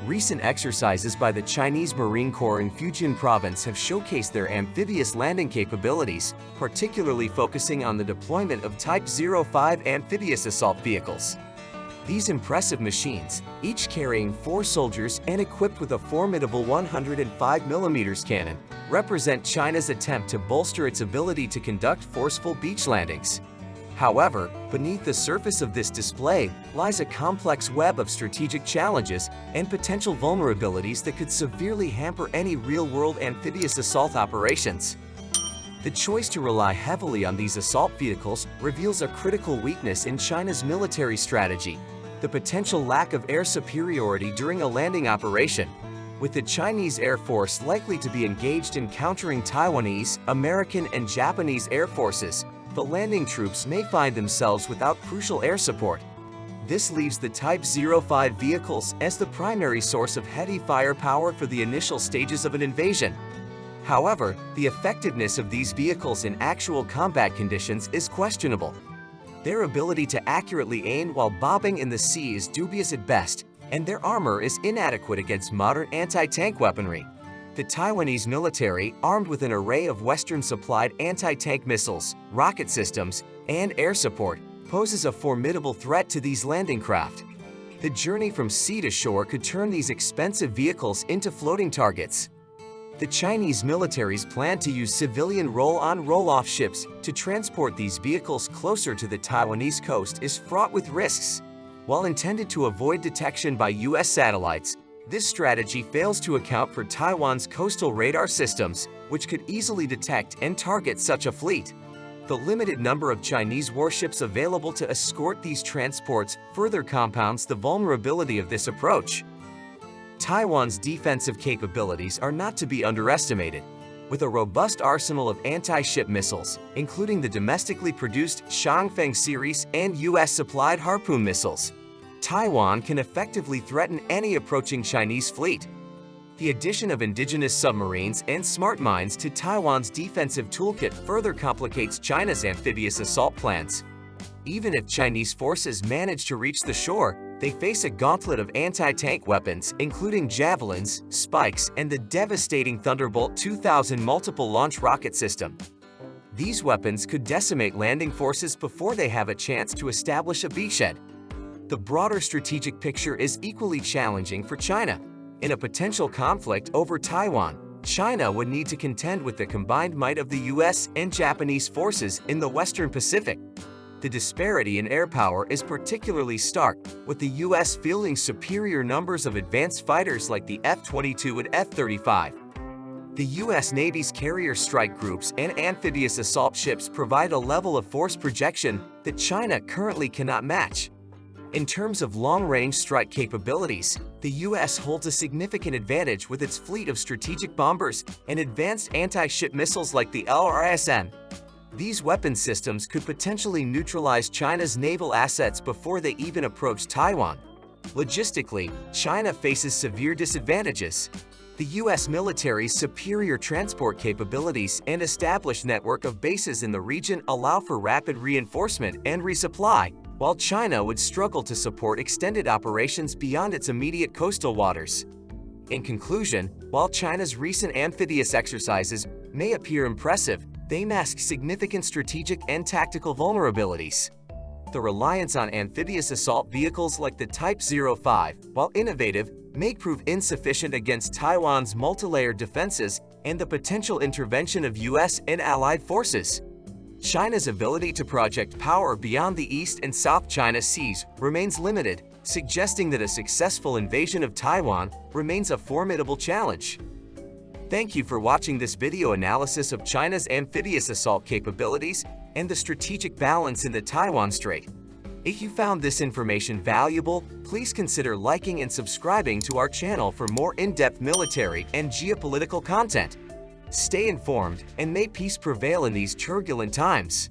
Recent exercises by the Chinese Marine Corps in Fujian Province have showcased their amphibious landing capabilities, particularly focusing on the deployment of Type 05 amphibious assault vehicles. These impressive machines, each carrying 4 soldiers and equipped with a formidable 105mm cannon, represent China's attempt to bolster its ability to conduct forceful beach landings. However, beneath the surface of this display lies a complex web of strategic challenges and potential vulnerabilities that could severely hamper any real-world amphibious assault operations. The choice to rely heavily on these assault vehicles reveals a critical weakness in China's military strategy: the potential lack of air superiority during a landing operation. With the Chinese Air Force likely to be engaged in countering Taiwanese, American, and Japanese air forces, the landing troops may find themselves without crucial air support. This leaves the Type 05 vehicles as the primary source of heavy firepower for the initial stages of an invasion. However, the effectiveness of these vehicles in actual combat conditions is questionable. Their ability to accurately aim while bobbing in the sea is dubious at best, and their armor is inadequate against modern anti-tank weaponry. The Taiwanese military, armed with an array of Western-supplied anti-tank missiles, rocket systems, and air support, poses a formidable threat to these landing craft. The journey from sea to shore could turn these expensive vehicles into floating targets. The Chinese military's plan to use civilian roll-on roll-off ships to transport these vehicles closer to the Taiwanese coast is fraught with risks. While intended to avoid detection by U.S. satellites, this strategy fails to account for Taiwan's coastal radar systems, which could easily detect and target such a fleet. The limited number of Chinese warships available to escort these transports further compounds the vulnerability of this approach. Taiwan's defensive capabilities are not to be underestimated. With a robust arsenal of anti-ship missiles, including the domestically produced Changfeng series and U.S.-supplied Harpoon missiles, Taiwan can effectively threaten any approaching Chinese fleet. The addition of indigenous submarines and smart mines to Taiwan's defensive toolkit further complicates China's amphibious assault plans. Even if Chinese forces manage to reach the shore, they face a gauntlet of anti-tank weapons, including javelins, spikes, and the devastating Thunderbolt 2000 multiple launch rocket system. These weapons could decimate landing forces before they have a chance to establish a beachhead. The broader strategic picture is equally challenging for China. In a potential conflict over Taiwan, China would need to contend with the combined might of the US and Japanese forces in the Western Pacific. The disparity in air power is particularly stark, with the US fielding superior numbers of advanced fighters like the F-22 and F-35. The U.S. Navy's carrier strike groups and amphibious assault ships provide a level of force projection that China currently cannot match. In terms of long-range strike capabilities, the U.S. holds a significant advantage with its fleet of strategic bombers and advanced anti-ship missiles like the LRSM. These weapon systems could potentially neutralize China's naval assets before they even approach Taiwan. Logistically, China faces severe disadvantages. The U.S. military's superior transport capabilities and established network of bases in the region allow for rapid reinforcement and resupply, while China would struggle to support extended operations beyond its immediate coastal waters. In conclusion, while China's recent amphibious exercises may appear impressive, they mask significant strategic and tactical vulnerabilities. The reliance on amphibious assault vehicles like the Type 05, while innovative, may prove insufficient against Taiwan's multi-layered defenses and the potential intervention of U.S. and allied forces. China's ability to project power beyond the East and South China Seas remains limited, suggesting that a successful invasion of Taiwan remains a formidable challenge. Thank you for watching this video analysis of China's amphibious assault capabilities and the strategic balance in the Taiwan Strait. If you found this information valuable, please consider liking and subscribing to our channel for more in-depth military and geopolitical content. Stay informed, and may peace prevail in these turbulent times.